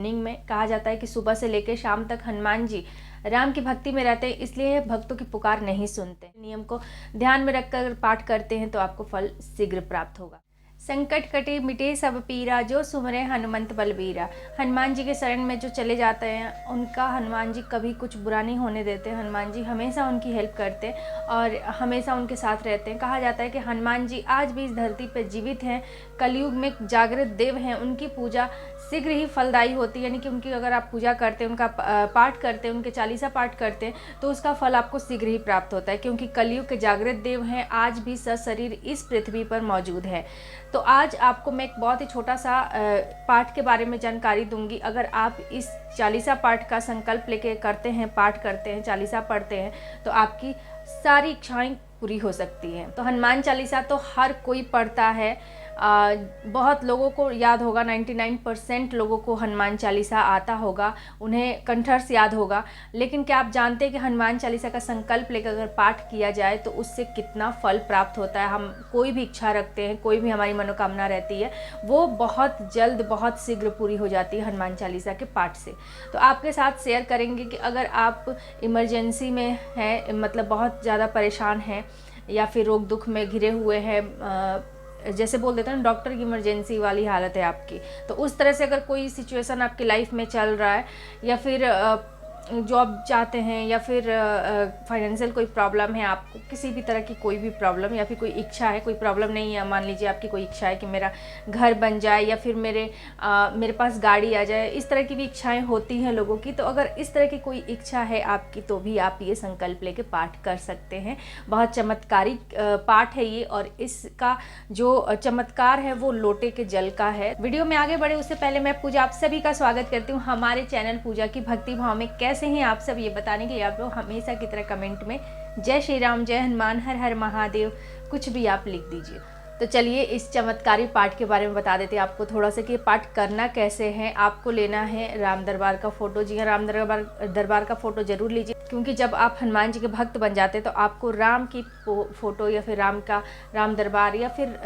Evening में कहा जाता है कि सुबह से लेकर शाम तक हनुमान जी राम की भक्ति में रहते हैं, इसलिए भक्तों की पुकार नहीं सुनते। नियम को ध्यान में रखकर पाठ करते हैं तो आपको फल शीघ्र प्राप्त होगा। संकट कटे मिटे सब पीरा, जो सुमरे हनुमंत बलबीरा। हनुमान जी के शरण में जो चले जाते हैं उनका हनुमान जी कभी कुछ बुरा नहीं होने देते। हनुमान जी हमेशा उनकी हेल्प करते हैं और हमेशा उनके साथ रहते हैं। कहा जाता है कि हनुमान जी आज भी इस धरती पर जीवित हैं, कलयुग में जागृत देव हैं। उनकी पूजा शीघ्र ही फलदायी होती है, यानी कि उनकी अगर आप पूजा करते हैं, उनका पाठ करते हैं, उनके चालीसा पाठ करते हैं तो उसका फल आपको शीघ्र ही प्राप्त होता है, क्योंकि कलयुग के जागृत देव हैं, आज भी सशरीर इस पृथ्वी पर मौजूद है। तो आज आपको मैं एक बहुत ही छोटा सा पाठ के बारे में जानकारी दूंगी। अगर आप इस चालीसा पाठ का संकल्प लेके करते हैं, पाठ करते हैं, चालीसा पढ़ते हैं तो आपकी सारी इच्छाएं पूरी हो सकती हैं। तो हनुमान चालीसा तो हर कोई पढ़ता है, बहुत लोगों को याद होगा, 99% लोगों को हनुमान चालीसा आता होगा, उन्हें कंठस्थ याद होगा। लेकिन क्या आप जानते हैं कि हनुमान चालीसा का संकल्प लेकर अगर पाठ किया जाए तो उससे कितना फल प्राप्त होता है। हम कोई भी इच्छा रखते हैं, कोई भी हमारी मनोकामना रहती है, वो बहुत जल्द बहुत शीघ्र पूरी हो जाती है हनुमान चालीसा के पाठ से। तो आपके साथ शेयर करेंगे कि अगर आप इमरजेंसी में हैं, मतलब बहुत ज़्यादा परेशान हैं या फिर रोग दुख में घिरे हुए हैं, जैसे बोल देते हैं ना डॉक्टर की इमरजेंसी वाली हालत है आपकी, तो उस तरह से अगर कोई सिचुएशन आपकी लाइफ में चल रहा है, या फिर जॉब चाहते हैं, या फिर फाइनेंशियल कोई प्रॉब्लम है, आपको किसी भी तरह की कोई भी प्रॉब्लम, या फिर कोई इच्छा है, कोई प्रॉब्लम नहीं है, मान लीजिए आपकी कोई इच्छा है कि मेरा घर बन जाए या फिर मेरे पास गाड़ी आ जाए, इस तरह की भी इच्छाएं होती हैं लोगों की। तो अगर इस तरह की कोई इच्छा है आपकी तो भी आप ये संकल्प लेके पाठ कर सकते हैं। बहुत चमत्कारिक पाठ है ये, और इसका जो चमत्कार है वो लोटे के जल का है। वीडियो में आगे बढ़े उससे पहले मैं पूजा आप सभी का स्वागत करती हूँ हमारे चैनल पूजा की भक्ति भाव में। कैसे हैं आप सब ये बताने के लिए आप लोग हमेशा की तरह कमेंट में जय श्री राम, जय हनुमान, हर हर महादेव कुछ भी आप लिख दीजिए। तो चलिए इस चमत्कारी पाठ के बारे में बता देते हैं आपको थोड़ा सा कि पाठ करना कैसे है। आपको लेना है राम दरबार का फोटो। जी हाँ, राम दरबार का फोटो जरूर लीजिए, क्योंकि जब आप हनुमान जी के भक्त बन जाते हैं तो आपको राम की फोटो या फिर राम दरबार या फिर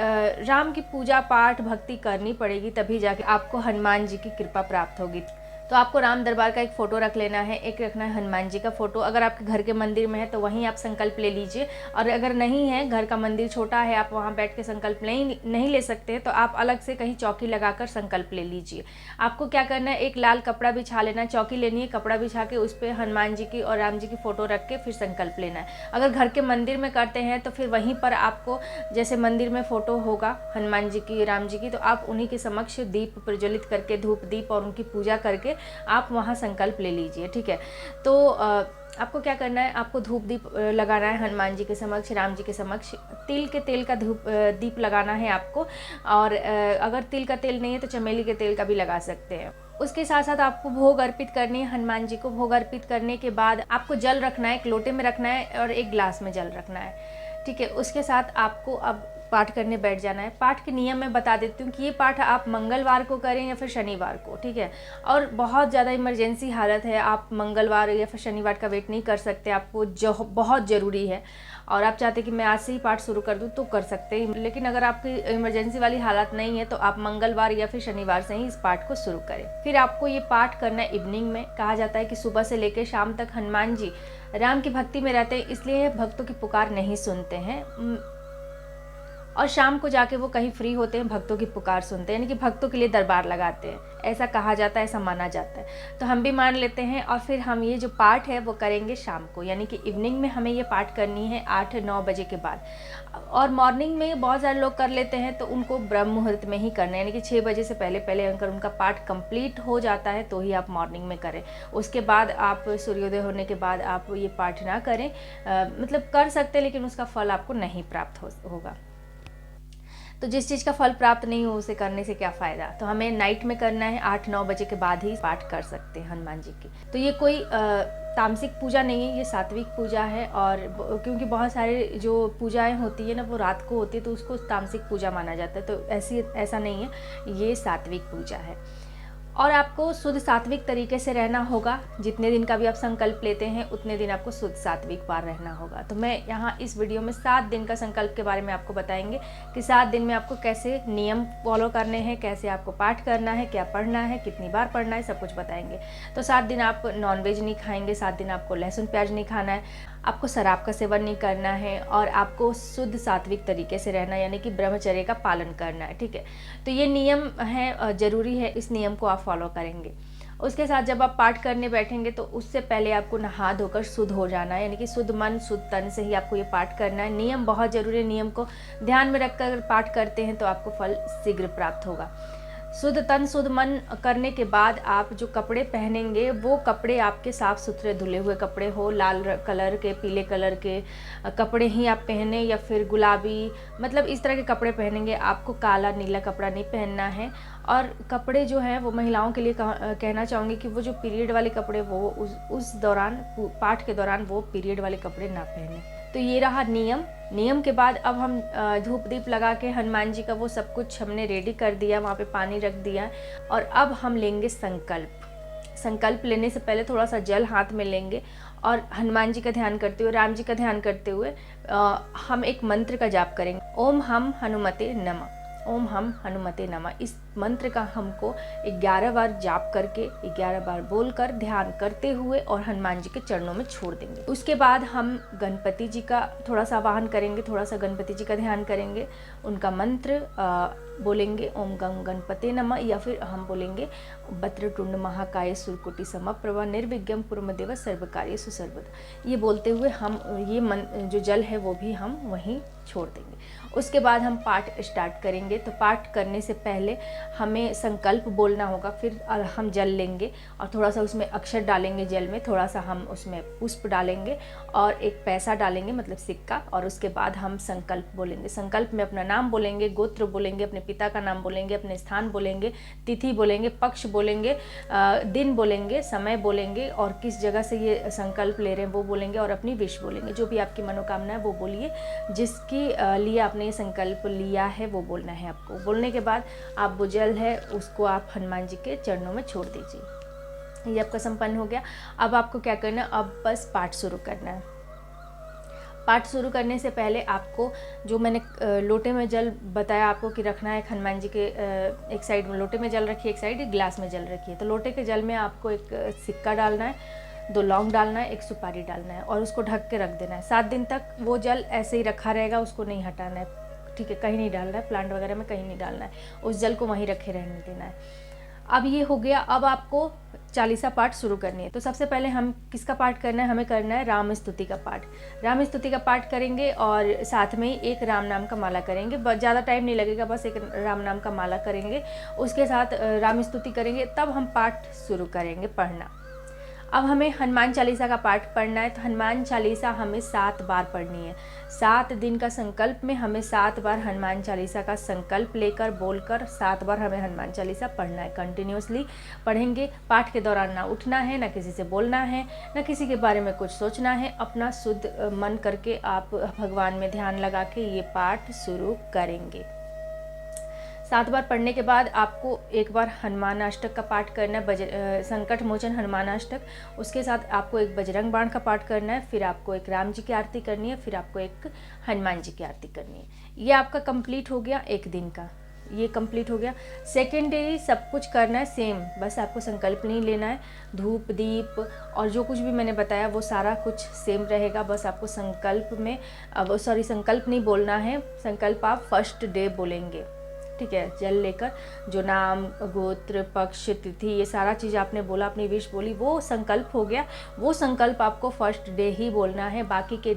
राम की पूजा पाठ भक्ति करनी पड़ेगी, तभी जाके आपको हनुमान जी की कृपा प्राप्त होगी। तो आपको राम दरबार का एक फ़ोटो रख लेना है, एक रखना है हनुमान जी का फ़ोटो। अगर आपके घर के मंदिर में है तो वहीं आप संकल्प ले लीजिए, और अगर नहीं है, घर का मंदिर छोटा है, आप वहाँ बैठ के संकल्प नहीं ले सकते, तो आप अलग से कहीं चौकी लगाकर संकल्प ले लीजिए। आपको क्या करना है, एक लाल कपड़ा बिछा लेना, चौकी लेनी है, कपड़ा बिछा के उस पर हनुमान जी की और राम जी की फ़ोटो रख के फिर संकल्प लेना है। अगर घर के मंदिर में करते हैं तो फिर वहीं पर आपको, जैसे मंदिर में फ़ोटो होगा हनुमान जी की, राम जी की, तो आप उन्हीं के समक्ष दीप प्रज्वलित करके, धूप दीप और उनकी पूजा करके आप वहाँ संकल्प ले लीजिए। ठीक है, तो आपको क्या करना है, आपको धूप दीप लगाना है हनुमान जी के समक्ष, राम जी के समक्ष। तिल के तेल का दीप लगाना है आपको, और अगर तिल का तेल नहीं है तो चमेली के तेल का भी लगा सकते हैं। उसके साथ साथ आपको भोग अर्पित करनी है हनुमान जी को। भोग अर्पित करने के बाद आपको जल रखना है, एक लोटे में रखना है और एक ग्लास में जल रखना है। ठीक है, उसके साथ आपको अब पाठ करने बैठ जाना है। पाठ के नियम मैं बता देती हूँ कि ये पाठ आप मंगलवार को करें या फिर शनिवार को। ठीक है, और बहुत ज़्यादा इमरजेंसी हालत है, आप मंगलवार या फिर शनिवार का वेट नहीं कर सकते, आपको जो बहुत ज़रूरी है और आप चाहते कि मैं आज से ही पाठ शुरू कर दूँ तो कर सकते हैं। लेकिन अगर आपकी इमरजेंसी वाली हालत नहीं है तो आप मंगलवार या फिर शनिवार से ही इस पाठ को शुरू करें। फिर आपको ये पाठ करना है इवनिंग में। कहा जाता है कि सुबह से लेकर शाम तक हनुमान जी राम की भक्ति में रहते हैं, इसलिए भक्तों की पुकार नहीं सुनते हैं, और शाम को जाके वो कहीं फ्री होते हैं, भक्तों की पुकार सुनते हैं, यानी कि भक्तों के लिए दरबार लगाते हैं। ऐसा कहा जाता है, ऐसा माना जाता है, तो हम भी मान लेते हैं। और फिर हम ये जो पाठ है वो करेंगे शाम को, यानी कि इवनिंग में हमें ये पाठ करनी है 8-9 बजे के बाद। और मॉर्निंग में बहुत सारे लोग कर लेते हैं तो उनको ब्रह्म मुहूर्त में ही करना है, यानी कि 6 बजे से पहले अगर उनका पाठ कंप्लीट हो जाता है तो ही आप मॉर्निंग में करें। उसके बाद आप सूर्योदय होने के बाद आप ये पाठ ना करें, मतलब कर सकते हैं लेकिन उसका फल आपको नहीं प्राप्त होगा। तो जिस चीज़ का फल प्राप्त नहीं हो उसे करने से क्या फ़ायदा। तो हमें नाइट में करना है, 8-9 बजे के बाद ही पाठ कर सकते हैं हनुमान जी की। तो ये कोई तामसिक पूजा नहीं है, ये सात्विक पूजा है। और क्योंकि बहुत सारे जो पूजाएं होती है ना वो रात को होती है तो उसको तामसिक पूजा माना जाता है, तो ऐसा नहीं है, ये सात्विक पूजा है। और आपको शुद्ध सात्विक तरीके से रहना होगा। जितने दिन का भी आप संकल्प लेते हैं उतने दिन आपको शुद्ध सात्विक बार रहना होगा। तो मैं यहाँ इस वीडियो में 7 दिन का संकल्प के बारे में आपको बताएंगे कि 7 दिन में आपको कैसे नियम फॉलो करने हैं, कैसे आपको पाठ करना है, क्या पढ़ना है, कितनी बार पढ़ना है, सब कुछ बताएंगे। तो 7 दिन आप नॉनवेज नहीं खाएंगे, 7 दिन आपको लहसुन प्याज नहीं खाना है, आपको शराब का सेवन नहीं करना है और आपको शुद्ध सात्विक तरीके से रहना यानी कि ब्रह्मचर्य का पालन करना है। ठीक है, तो ये नियम है, ज़रूरी है, इस नियम को आप फॉलो करेंगे। उसके साथ जब आप पाठ करने बैठेंगे तो उससे पहले आपको नहा धोकर शुद्ध हो जाना है, यानी कि शुद्ध मन शुद्ध तन से ही आपको ये पाठ करना है। नियम बहुत ज़रूरी है, नियम को ध्यान में रखकर अगर पाठ करते हैं तो आपको फल शीघ्र प्राप्त होगा। शुद्ध तन शुद्ध मन करने के बाद आप जो कपड़े पहनेंगे वो कपड़े आपके साफ़ सुथरे धुले हुए कपड़े हो, लाल कलर के, पीले कलर के कपड़े ही आप पहने या फिर गुलाबी, मतलब इस तरह के कपड़े पहनेंगे। आपको काला नीला कपड़ा नहीं पहनना है। और कपड़े जो हैं वो महिलाओं के लिए कहना चाहूँगी कि वो जो पीरियड वाले कपड़े वो उस दौरान, पाठ के दौरान वो पीरियड वाले कपड़े ना पहने। तो ये रहा नियम के बाद अब हम धूप दीप लगा के हनुमान जी का वो सब कुछ हमने रेडी कर दिया, वहाँ पे पानी रख दिया और अब हम लेंगे संकल्प लेने से पहले थोड़ा सा जल हाथ में लेंगे और हनुमान जी का ध्यान करते हुए, राम जी का ध्यान करते हुए हम एक मंत्र का जाप करेंगे। ओम हम हनुमते नमः, ओम हम हनुमते नमः। इस मंत्र का हमको 11 बार जाप करके 11 बार बोलकर ध्यान करते हुए और हनुमान जी के चरणों में छोड़ देंगे। उसके बाद हम गणपति जी का थोड़ा सा आवाहन करेंगे, थोड़ा सा गणपति जी का ध्यान करेंगे, उनका मंत्र बोलेंगे ओम गं गणपते नमः, या फिर हम बोलेंगे वक्रतुंड महाकाय सूर्यकोटि समप्रभा निर्विघ्नं कुरुदेव सर्वकार्येषु सर्वदा। ये बोलते हुए हम ये जो जल है वो भी हम वहीं छोड़ देंगे। उसके बाद हम पाठ स्टार्ट करेंगे। तो पाठ करने से पहले हमें संकल्प बोलना होगा, फिर हम जल लेंगे और थोड़ा सा उसमें अक्षर डालेंगे जल में, थोड़ा सा हम उसमें पुष्प डालेंगे और एक पैसा डालेंगे, मतलब सिक्का, और उसके बाद हम संकल्प बोलेंगे। संकल्प में अपना नाम बोलेंगे, गोत्र बोलेंगे, अपने पिता का नाम बोलेंगे, अपने स्थान बोलेंगे, तिथि बोलेंगे, पक्ष बोलेंगे, दिन बोलेंगे, समय बोलेंगे और किस जगह से ये संकल्प ले रहे हैं वो बोलेंगे और अपनी विश बोलेंगे। जो भी आपकी मनोकामना है वो बोलिए, जिसकी लिए आपने ये संकल्प लिया है वो बोलना है आपको। बोलने के बाद आप वो जल है उसको आप हनुमान जी के चरणों में छोड़ दीजिए। ये आपका संपन्न हो गया। अब आपको क्या करना है, अब बस पाठ शुरू करना है। पाठ शुरू करने से पहले आपको जो मैंने लोटे में जल बताया आपको कि रखना है, हनुमान जी के एक साइड में लोटे में जल रखिए, एक साइड गिलास में जल रखिए। तो लोटे के जल में आपको एक सिक्का डालना है, 2 लौंग डालना है, 1 सुपारी डालना है और उसको ढक के रख देना है। 7 दिन तक वो जल ऐसे ही रखा रहेगा, उसको नहीं हटाना है। ठीक है, कहीं नहीं डालना है, प्लांट वगैरह में कहीं नहीं डालना है, उस जल को वहीं रखे रहने देना है। अब ये हो गया। अब आपको चालीसा पाठ शुरू करनी है। तो सबसे पहले हम किसका पाठ करना है, हमें करना है राम स्तुति का पाठ। राम स्तुति का पाठ करेंगे और साथ में ही एक राम नाम का माला करेंगे। ज़्यादा टाइम नहीं लगेगा, बस एक राम नाम का माला करेंगे, उसके साथ राम स्तुति करेंगे, तब हम पाठ शुरू करेंगे पढ़ना। अब हमें हनुमान चालीसा का पाठ पढ़ना है। तो हनुमान चालीसा हमें 7 बार पढ़नी है। 7 दिन का संकल्प में हमें 7 बार हनुमान चालीसा का संकल्प लेकर बोलकर 7 बार हमें हनुमान चालीसा पढ़ना है। कंटिन्यूसली पढ़ेंगे। पाठ के दौरान ना उठना है, ना किसी से बोलना है, ना किसी के बारे में कुछ सोचना है। अपना शुद्ध मन करके आप भगवान में ध्यान लगा के ये पाठ शुरू करेंगे। 7 बार पढ़ने के बाद आपको एक बार हनुमान अष्टक का पाठ करना है, संकट मोचन हनुमान अष्टक। उसके साथ आपको एक बजरंग बाण का पाठ करना है, फिर आपको एक राम जी की आरती करनी है, फिर आपको एक हनुमान जी की आरती करनी है। ये आपका कंप्लीट हो गया, एक दिन का ये कंप्लीट हो गया। सेकेंड डे सब कुछ करना है सेम, बस आपको संकल्प नहीं लेना है। धूप दीप और जो कुछ भी मैंने बताया वो सारा कुछ सेम रहेगा। बस आपको संकल्प में संकल्प नहीं बोलना है। संकल्प आप फर्स्ट डे बोलेंगे, ठीक है। जल लेकर जो नाम, गोत्र, पक्ष, तिथि, ये सारा चीज़ आपने बोला, अपनी विश बोली, वो संकल्प हो गया। वो संकल्प आपको फर्स्ट डे ही बोलना है। बाकी के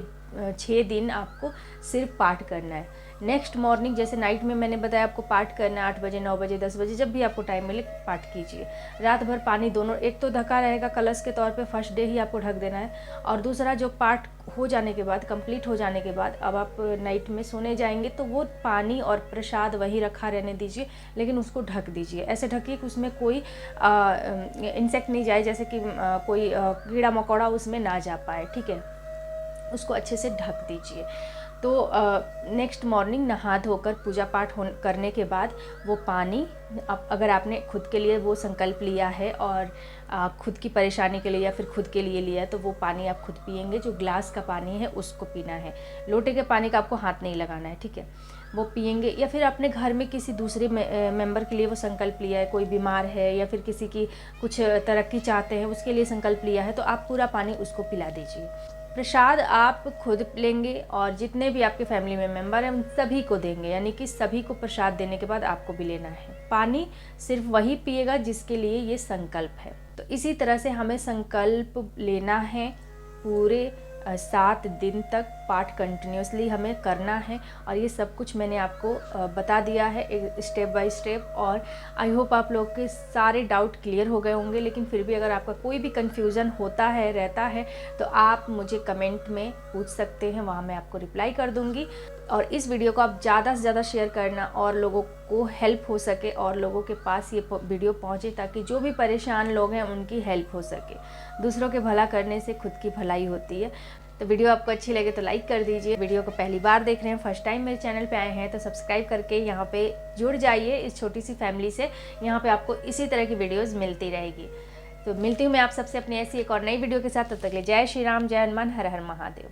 6 दिन आपको सिर्फ पाठ करना है। नेक्स्ट मॉर्निंग जैसे नाइट में मैंने बताया आपको पाठ करना है 8 बजे, 9 बजे, 10 बजे, जब भी आपको टाइम मिले पाठ कीजिए। रात भर पानी दोनों, एक तो ढका रहेगा कलश के तौर पे, फर्स्ट डे ही आपको ढक देना है, और दूसरा जो पाठ हो जाने के बाद, कंप्लीट हो जाने के बाद, अब आप नाइट में सोने जाएंगे तो वो पानी और प्रसाद वही रखा रहने दीजिए, लेकिन उसको ढक दीजिए। ऐसे ढकिए कि उसमें कोई इंसेक्ट नहीं जाए, जैसे कि कोई कीड़ा मकोड़ा उसमें ना जा पाए, ठीक है। उसको अच्छे से ढक दीजिए। तो नेक्स्ट मॉर्निंग नहा धोकर पूजा पाठ करने के बाद वो पानी, अगर आपने खुद के लिए वो संकल्प लिया है और खुद की परेशानी के लिए या फिर खुद के लिए लिया है, तो वो पानी आप खुद पिएंगे। जो ग्लास का पानी है उसको पीना है, लोटे के पानी का आपको हाथ नहीं लगाना है, ठीक है। वो पिएंगे, या फिर अपने घर में किसी दूसरे मेंबर के लिए वो संकल्प लिया है, कोई बीमार है या फिर किसी की कुछ तरक्की चाहते हैं उसके लिए संकल्प लिया है, तो आप पूरा पानी उसको पिला दीजिए। प्रसाद आप खुद लेंगे और जितने भी आपके फैमिली में मेंबर हैं उन सभी को देंगे, यानी कि सभी को प्रसाद देने के बाद आपको भी लेना है। पानी सिर्फ वही पिएगा जिसके लिए ये संकल्प है। तो इसी तरह से हमें संकल्प लेना है, पूरे 7 दिन तक पाठ कंटिन्यूसली हमें करना है। और ये सब कुछ मैंने आपको बता दिया है स्टेप बाय स्टेप, और आई होप आप लोग के सारे डाउट क्लियर हो गए होंगे। लेकिन फिर भी अगर आपका कोई भी कन्फ्यूज़न होता है, रहता है, तो आप मुझे कमेंट में पूछ सकते हैं, वहाँ मैं आपको रिप्लाई कर दूँगी। और इस वीडियो को आप ज़्यादा से ज़्यादा शेयर करना और लोगों को हेल्प हो सके और लोगों के पास ये वीडियो पहुँचे, ताकि जो भी परेशान लोग हैं उनकी हेल्प हो सके। दूसरों के भला करने से खुद की भलाई होती है। तो वीडियो आपको अच्छी लगे तो लाइक कर दीजिए। वीडियो को पहली बार देख रहे हैं, फर्स्ट टाइम मेरे चैनल पे आए हैं, तो सब्सक्राइब करके यहाँ पे जुड़ जाइए इस छोटी सी फैमिली से। यहाँ पे आपको इसी तरह की वीडियोस मिलती रहेगी। तो मिलती हूँ मैं आप सबसे अपनी ऐसी एक और नई वीडियो के साथ। तब तक के लिए जय श्री राम, जय हनुमान, हर हर महादेव।